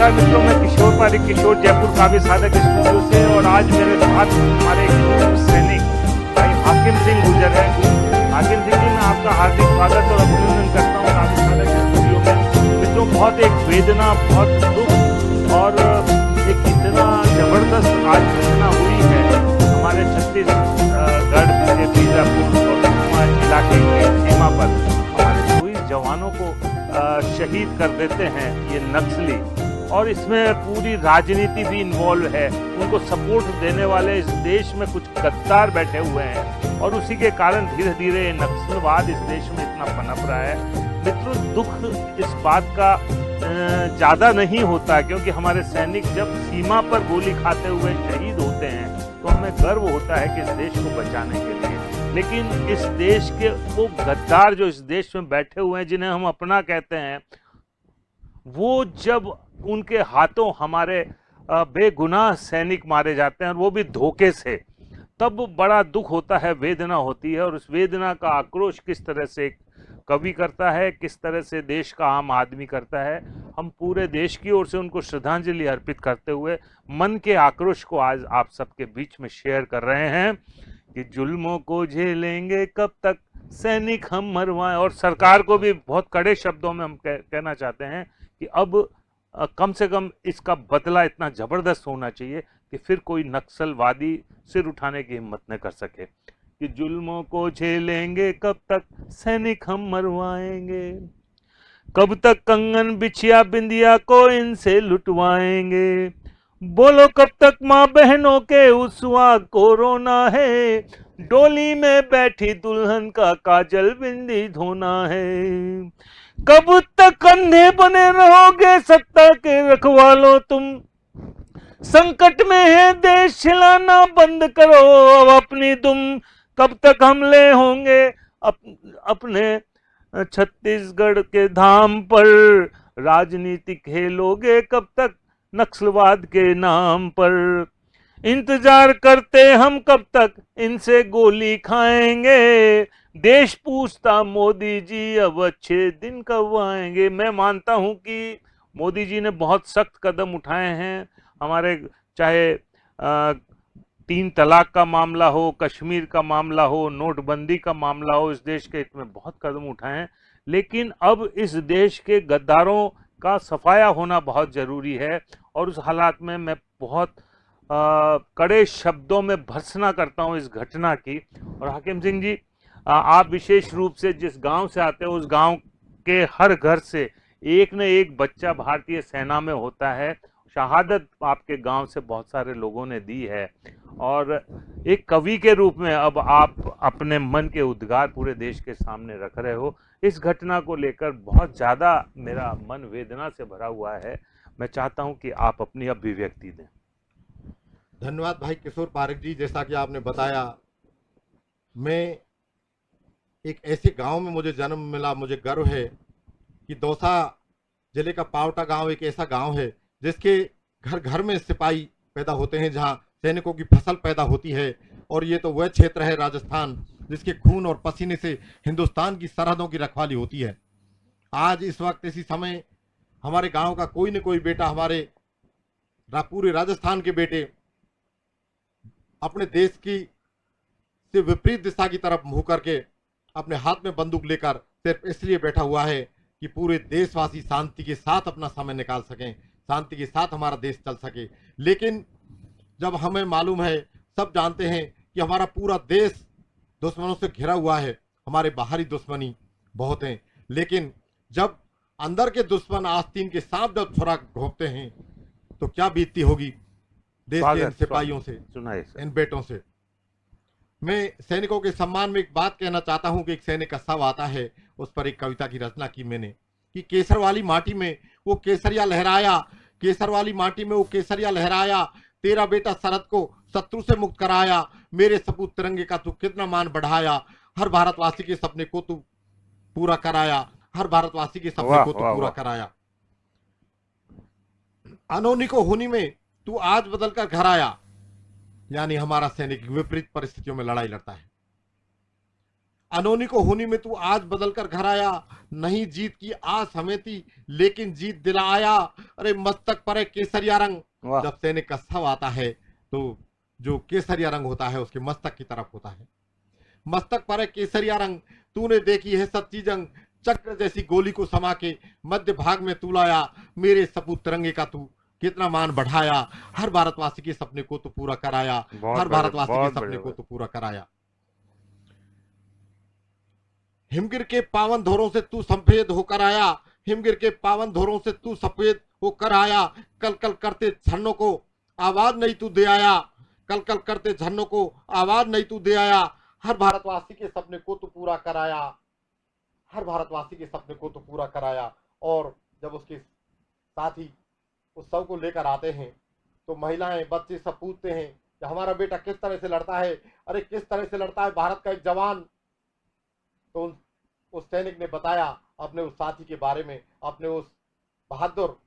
नमस्कार मित्रों, मैं किशोर पारिक जयपुर काव्य साधक स्टूडियो से। और आज मेरे साथ हमारे एक सैनिक भाई हाकिम सिंह गुजर है। हाकिम सिंह जी, मैं आपका हार्दिक स्वागत और अभिनंदन करता हूँ काव्य साधक स्टूडियो में। मित्रों, बहुत एक वेदना, बहुत दुख और एक इतना जबरदस्त आज घटना हुई है हमारे छत्तीसगढ़ के बीजापुर और सुकमा इलाके के सीमा पर। हमारे 24 जवानों को शहीद कर देते हैं ये नक्सली, और इसमें पूरी राजनीति भी इन्वॉल्व है। उनको सपोर्ट देने वाले इस देश में कुछ गद्दार बैठे हुए हैं और उसी के कारण धीरे धीरे ये नक्सलवाद इस देश में इतना पनप रहा है। मित्रों, दुख इस बात का ज़्यादा नहीं होता, क्योंकि हमारे सैनिक जब सीमा पर गोली खाते हुए शहीद होते हैं तो हमें गर्व होता है कि इस देश को बचाने के लिए। लेकिन इस देश के वो गद्दार जो इस देश में बैठे हुए हैं, जिन्हें हम अपना कहते हैं, वो जब उनके हाथों हमारे बेगुनाह सैनिक मारे जाते हैं और वो भी धोखे से, तब बड़ा दुख होता है, वेदना होती है। और उस वेदना का आक्रोश किस तरह से कवि करता है, किस तरह से देश का आम आदमी करता है, हम पूरे देश की ओर से उनको श्रद्धांजलि अर्पित करते हुए मन के आक्रोश को आज आप सबके बीच में शेयर कर रहे हैं कि जुल्मों को झेलेंगे कब तक सैनिक हम मरवाएं। और सरकार को भी बहुत कड़े शब्दों में हम कहना चाहते हैं कि अब कम से कम इसका बदला इतना जबरदस्त होना चाहिए कि फिर कोई नक्सलवादी सिर उठाने की हिम्मत न कर सके। कि जुल्मों को झेलेंगे कब तक सैनिक हम मरवाएंगे, कब तक कंगन बिछिया बिंदिया को इनसे लुटवाएंगे, बोलो कब तक माँ बहनों के उसवा को रोना है, डोली में बैठी दुल्हन का काजल बिंदी धोना है, कब तक कंधे बने रहोगे सत्ता के रखवालो तुम, संकट में है देश हिलाना बंद करो अब अपनी दुम, कब तक हमले होंगे अपने छत्तीसगढ़ के धाम पर, राजनीति खेलोगे कब तक नक्सलवाद के नाम पर, इंतजार करते हम कब तक इनसे गोली खाएंगे, देश पूछता मोदी जी अब अच्छे दिन कब आएंगे। मैं मानता हूं कि मोदी जी ने बहुत सख्त कदम उठाए हैं। हमारे चाहे 3 तलाक का मामला हो, कश्मीर का मामला हो, नोटबंदी का मामला हो, इस देश के हित में बहुत कदम उठाए हैं। लेकिन अब इस देश के गद्दारों का सफाया होना बहुत ज़रूरी है। और उस हालात में मैं बहुत कड़े शब्दों में भर्त्सना करता हूं इस घटना की। और हाकिम सिंह जी, आप विशेष रूप से जिस गांव से आते हो, उस गांव के हर घर से एक न एक बच्चा भारतीय सेना में होता है। शहादत आपके गांव से बहुत सारे लोगों ने दी है, और एक कवि के रूप में अब आप अपने मन के उद्गार पूरे देश के सामने रख रहे हो। इस घटना को लेकर बहुत ज़्यादा मेरा मन वेदना से भरा हुआ है। मैं चाहता हूं कि आप अपनी अभिव्यक्ति दें। धन्यवाद भाई किशोर पारिक जी। जैसा कि आपने बताया, मैं एक ऐसे गांव में मुझे जन्म मिला। मुझे गर्व है कि दौसा जिले का पावटा गांव एक ऐसा गांव है जिसके घर घर में सिपाही पैदा होते हैं, जहां सैनिकों की फसल पैदा होती है। और ये तो वह क्षेत्र है राजस्थान जिसके खून और पसीने से हिंदुस्तान की सरहदों की रखवाली होती है। आज इस वक्त इसी समय हमारे गांव का कोई न कोई बेटा, हमारे पूरे राजस्थान के बेटे अपने देश की से विपरीत दिशा की तरफ मुंह करके अपने हाथ में बंदूक लेकर सिर्फ इसलिए बैठा हुआ है कि पूरे देशवासी शांति के साथ अपना समय निकाल सकें, शांति के साथ हमारा देश चल सके। लेकिन जब हमें मालूम है, सब जानते हैं कि हमारा पूरा देश दुश्मनों से घिरा हुआ है, हमारे बाहरी दुश्मनी बहुत हैं, लेकिन जब अंदर के दुश्मन आस्तीन के सांप जब छुरा घोंपते हैं तो क्या बीतती होगी देश के इन सिपाहियों से, इन बेटों से। मैं सैनिकों के सम्मान में एक बात कहना चाहता हूं कि एक सैनिक का शव आता है, उस पर एक कविता की रचना की मैंने कि केसर वाली माटी में वो केसरिया लहराया, केसर वाली माटी में वो केसरिया लहराया, तेरा बेटा शरद को शत्रु से मुक्त कराया, मेरे सपूत तिरंगे का तू कितना मान बढ़ाया, हर भारतवासी के सपने को तू पूरा कराया, हर भारतवासी के सपने को तू पूरा कराया, अनोनी को होनी में तू आज बदल कर घर आया। यानी हमारा सैनिक विपरीत परिस्थितियों में लड़ाई लड़ता है। अनोनी को होनी में तू आज बदल कर घर आया, नहीं जीत की आस हमें थी लेकिन जीत दिला आया। अरे मस्तक पर है केसरिया रंग, वाह। जब सैनिक का शव आता है तो जो केसरिया रंग होता है उसके मस्तक की तरफ होता है। मस्तक पर है केसरिया रंग, तूने देखी है सच्ची जंग, चक्र जैसी गोली को समा के मध्य भाग में तू लाया, मेरे सपूत तिरंगे का तू कितना मान बढ़ाया, हर भारतवासी के सपने को तो पूरा कराया, बहुत हर बढ़िया, भारतवासी के बहुत सपने बढ़िया। को तो पूरा कराया। हिमगिर के पावन धोरों से तू सफेद होकर आया, हिमगिर के पावन धोरों से तू सफेद होकर आया, कल कल करते झरनों को आवाज नहीं तू दे आया, कल कल करते झरनों को आवाज नहीं तू दे आया, हर भारतवासी के सपने को तो पूरा कराया, हर भारतवासी के सपने को तो पूरा कराया। और जब उसके साथी उस शव को लेकर आते हैं तो महिलाएं बच्चे सब पूछते हैं कि हमारा बेटा किस तरह से लड़ता है, अरे किस तरह से लड़ता है भारत का एक जवान। तो उस सैनिक ने बताया अपने उस साथी के बारे में, अपने उस बहादुर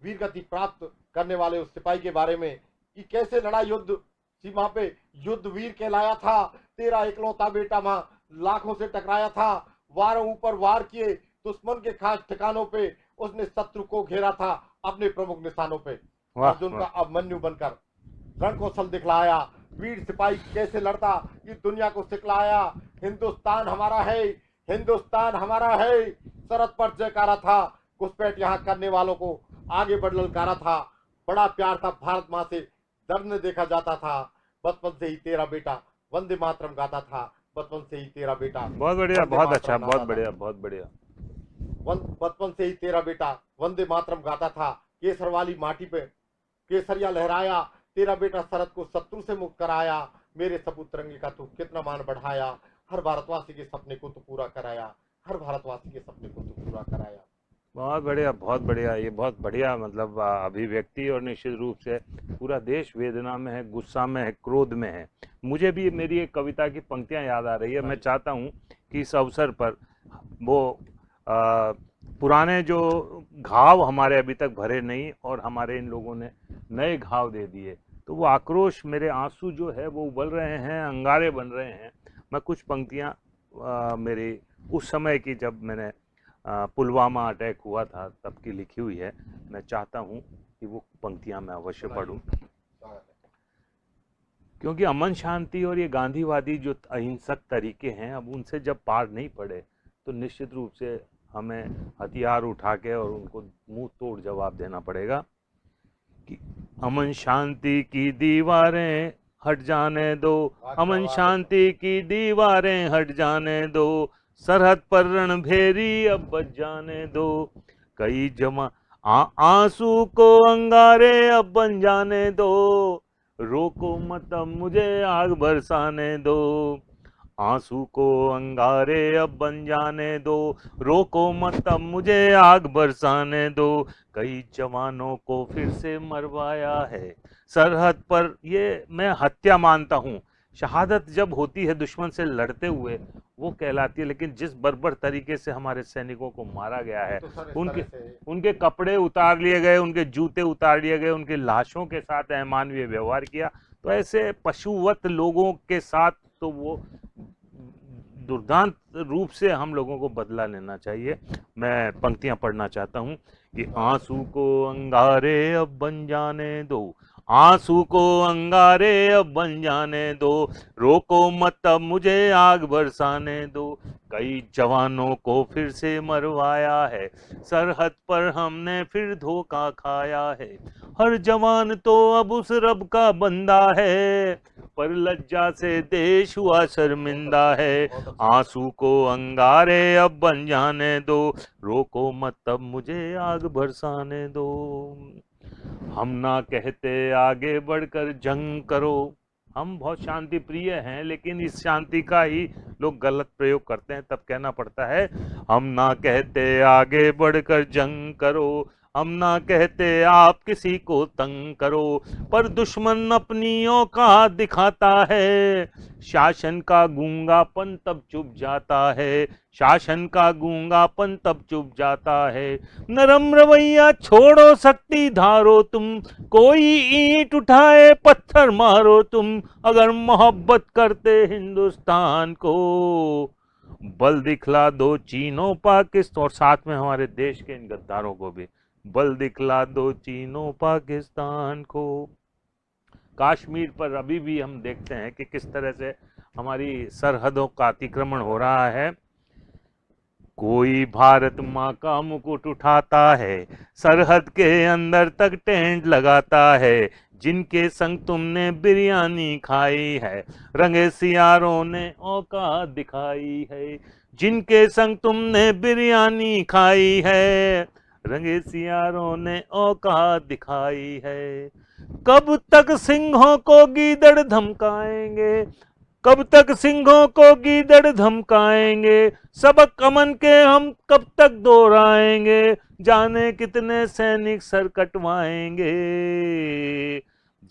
वीर गति प्राप्त करने वाले उस सिपाही के बारे में कि कैसे लड़ा युद्ध सीमा पे, युद्ध वीर कहलाया था, तेरा इकलौता बेटा वहां लाखों से टकराया था, वारों ऊपर वार किए दुश्मन के खास ठिकानों पे, उसने शत्रु को घेरा था अपने प्रमुख निशानों पे। अर्जुन का अभिमन्यु बनकर रण कौशल दिखलाया, वीर सिपाही कैसे लड़ता ये दुनिया को सिखलाया। हिंदुस्तान हमारा है, हिंदुस्तान हमारा है, सरहद पर जयकारा था, घुसपैठ यहाँ करने वालों को आगे बढ़ ललकारा था। बड़ा प्यार था भारत माँ से, दर्द ने देखा जाता था, बचपन से ही तेरा बेटा वंदे मातरम गाता था, बचपन से ही तेरा बेटा। बहुत बढ़िया, बहुत अच्छा, बहुत बढ़िया, बहुत बढ़िया। बचपन से ही तेरा बेटा वंदे मातरम गाता था, केसर वाली माटी पे केसरिया लहराया, तेरा बेटा सरहद को शत्रु से मुक्त कराया, मेरे सपूत तिरंगे का तू कितना मान बढ़ाया, हर भारतवासी के सपने को तो पूरा कराया, हर भारतवासी के सपने को तो पूरा कराया। बहुत बढ़िया, बहुत बढ़िया, ये बहुत बढ़िया मतलब अभिव्यक्ति। और निश्चित रूप से पूरा देश वेदना में है, गुस्सा में है, क्रोध में है। मुझे भी मेरी एक कविता की पंक्तियां याद आ रही है। मैं चाहता हूं कि इस अवसर पर वो पुराने जो घाव हमारे अभी तक भरे नहीं और हमारे इन लोगों ने नए घाव दे दिए, तो वो आक्रोश, मेरे आंसू जो है वो उबल रहे हैं, अंगारे बन रहे हैं। मैं कुछ पंक्तियां मेरी उस समय की, जब मैंने पुलवामा अटैक हुआ था तब की लिखी हुई है। मैं चाहता हूं कि वो पंक्तियां मैं अवश्य पढूं, क्योंकि अमन शांति और ये गांधीवादी जो अहिंसक तरीके हैं, अब उनसे जब पार नहीं पड़े तो निश्चित रूप से हमें हथियार उठा के और उनको मुंह तोड़ जवाब देना पड़ेगा कि अमन शांति की दीवारें हट जाने दो, अमन शांति की दीवारें हट जाने दो, सरहद पर रणभेरी अब बच जाने दो, कई जमा आंसू को अंगारे अब बन जाने दो, रोको मत अब मुझे आग बरसाने दो, आंसू को अंगारे अब बन जाने दो, रोको मत अब मुझे आग बरसाने दो, कई जवानों को फिर से मरवाया है सरहद पर। ये मैं हत्या मानता हूँ। शहादत जब होती है दुश्मन से लड़ते हुए वो कहलाती है, लेकिन जिस बर्बर तरीके से हमारे सैनिकों को मारा गया है, उनके कपड़े उतार लिए गए, उनके जूते उतार लिए गए, उनकी लाशों के साथ अमानवीय व्यवहार किया, तो ऐसे पशुवत लोगों के साथ तो वो दुर्दांत रूप से हम लोगों को बदला लेना चाहिए। मैं पंक्तियां पढ़ना चाहता हूं कि आंसू को अंगारे अब बन जाने दो, आंसू को अंगारे अब बन जाने दो, रोको मत अब मुझे आग बरसाने दो, कई जवानों को फिर से मरवाया है सरहद पर हमने फिर धोखा खाया है, हर जवान तो अब उस रब का बंदा है, पर लज्जा से देश हुआ शर्मिंदा है, आंसू को अंगारे अब बन जाने दो, रोको मत अब मुझे आग बरसाने दो, हम ना कहते आगे बढ़कर जंग करो, हम बहुत शांति प्रिय हैं लेकिन इस शांति का ही लोग गलत प्रयोग करते हैं, तब कहना पड़ता है हम ना कहते आगे बढ़कर जंग करो, हम ना कहते आप किसी को तंग करो, पर दुश्मन अपनी औकात दिखाता है, शासन का गूंगापन तब चुप जाता है, शासन का गूंगापन तब चुप जाता है, नरम रवैया छोड़ो शक्ति धारो तुम, कोई ईंट उठाए पत्थर मारो तुम, अगर मोहब्बत करते हिंदुस्तान को बल दिखला दो चीनो पाकिस्तान, और साथ में हमारे देश के इन गद्दारों को भी, बल दिखला दो चीनो पाकिस्तान को। कश्मीर पर अभी भी हम देखते हैं कि किस तरह से हमारी सरहदों का अतिक्रमण हो रहा है। कोई भारत माँ का मुकुट उठाता है, सरहद के अंदर तक टेंट लगाता है, जिनके संग तुमने बिरयानी खाई है, रंगे सियारों ने औकात दिखाई है, जिनके संग तुमने बिरयानी खाई है, रंगे सियारों ने औकात दिखाई है। कब तक सिंहों को गीदड़ धमकाएंगे, कब तक सिंहों को गीदड़ धमकाएंगे, सबक अमन के हम कब तक दोहराएंगे, जाने कितने सैनिक सर कटवाएंगे,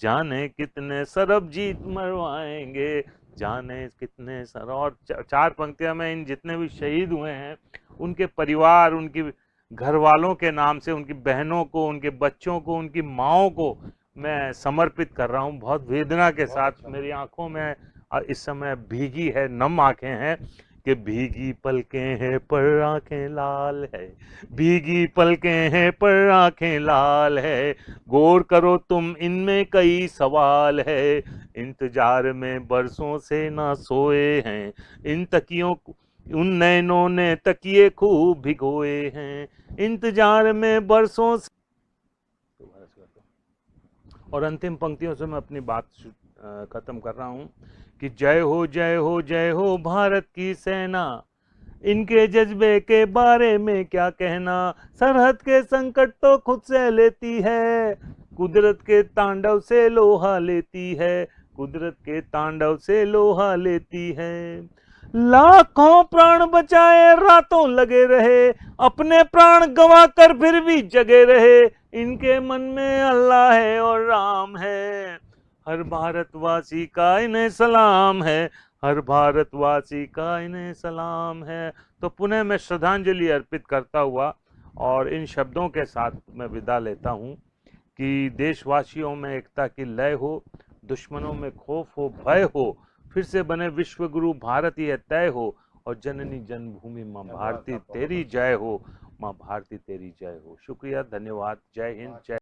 जाने कितने सरबजीत मरवाएंगे, जाने कितने सर। और चार पंक्तियां में इन जितने भी शहीद हुए हैं उनके परिवार, उनकी घर वालों के नाम से, उनकी बहनों को, उनके बच्चों को, उनकी माओं को मैं समर्पित कर रहा हूं बहुत वेदना के साथ। मेरी आंखों में इस समय भीगी है, नम आंखें हैं कि भीगी पलकें हैं पर आंखें लाल है, भीगी पलकें हैं पर आंखें लाल है, गौर करो तुम इनमें कई सवाल है, इंतजार में बरसों से ना सोए हैं, इन तकियों उन नैनों ने तकिए खूब भिगोए हैं, इंतजार में बरसों से। और अंतिम पंक्तियों से मैं अपनी बात खत्म कर रहा हूं कि जय हो जय हो जय हो भारत की सेना, इनके जज्बे के बारे में क्या कहना, सरहद के संकट तो खुद से लेती है, कुदरत के तांडव से लोहा लेती है, कुदरत के तांडव से लोहा लेती है। लाखों प्राण बचाए रातों लगे रहे, अपने प्राण गंवा कर फिर भी जगे रहे, इनके मन में अल्लाह है और राम है, हर भारतवासी का इन्हें सलाम है, हर भारतवासी का इन्हें सलाम है। तो पुनः मैं श्रद्धांजलि अर्पित करता हुआ और इन शब्दों के साथ मैं विदा लेता हूं कि देशवासियों में एकता की लय हो, दुश्मनों में खौफ हो, भय हो, फिर से बने विश्व गुरु भारत ये तय हो, और जननी जन्मभूमि माँ भारती तेरी जय हो, माँ भारती तेरी जय हो। शुक्रिया, धन्यवाद, जय हिंद, जय